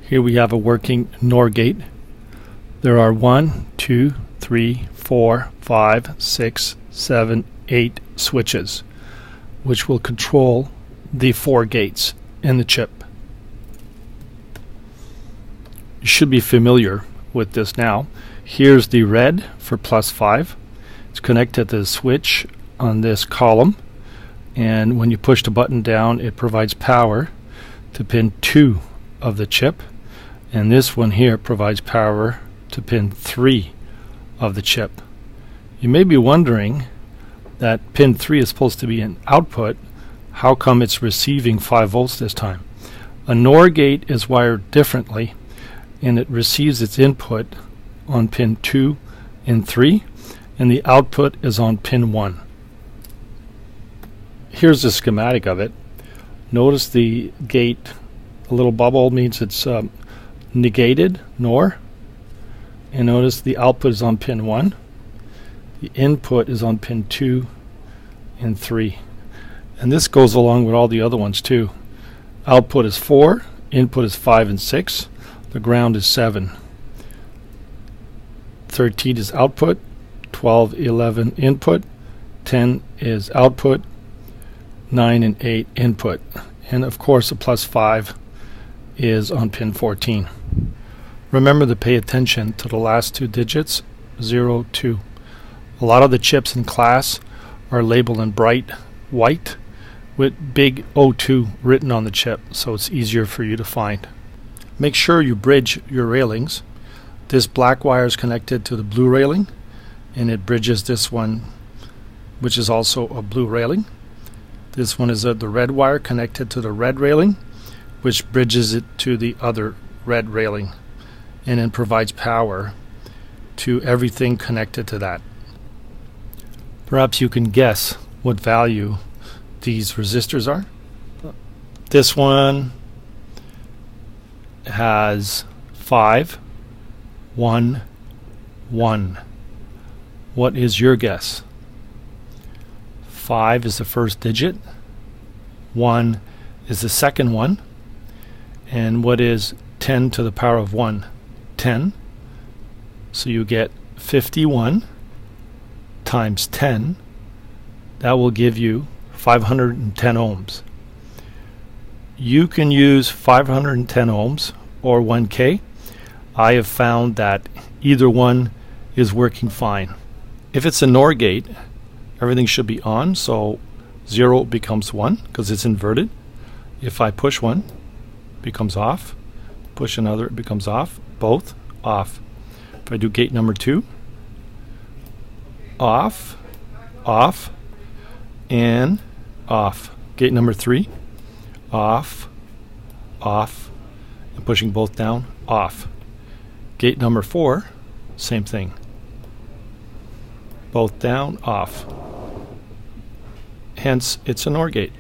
Here we have a working NOR gate. There are 1, 2, 3, 4, 5, 6, 7, 8 switches, which will control the 4 gates in the chip. You should be familiar with this now. Here's the red for +5. It's connected to the switch on this column, and when you push the button down, it provides power to pin 2 of the chip, and this one here provides power to pin 3 of the chip. You may be wondering that pin 3 is supposed to be an output. How come it's receiving 5 volts this time? A NOR gate is wired differently, and it receives its input on pin 2 and 3, and the output is on pin 1. Here's the schematic of it. Notice the gate, a little bubble means it's negated, NOR, and notice the output is on pin 1. The input is on pin 2 and 3. And this goes along with all the other ones too. Output is 4, input is 5 and 6, the ground is 7. 13 is output, 12, 11 input, 10 is output, 9 and 8 input. And of course a +5 is on pin 14. Remember to pay attention to the last 2 digits, 0, 2. A lot of the chips in class are labeled in bright white with big O2 written on the chip, so it's easier for you to find. Make sure you bridge your railings. This black wire is connected to the blue railing, and it bridges this one, which is also a blue railing. This one is the red wire connected to the red railing, which bridges it to the other red railing, and then provides power to everything connected to that. Perhaps you can guess what value these resistors are. This one has 5, 1, 1. What is your guess? 5 is the first digit, 1 is the second one, and what is 10 to the power of 1? 10. So you get 51 times 10. That will give you 510 ohms. You can use 510 ohms or 1K. I have found that either one is working fine. If it's a NOR gate, everything should be on, so 0 becomes 1 because it's inverted. If I push one, it becomes off. Push another, it becomes off. Both off. If I do gate number 2, off, off, and off. Gate number 3, off, off, and pushing both down, off. Gate number 4, same thing. Both down, off. Hence, it's a NOR gate.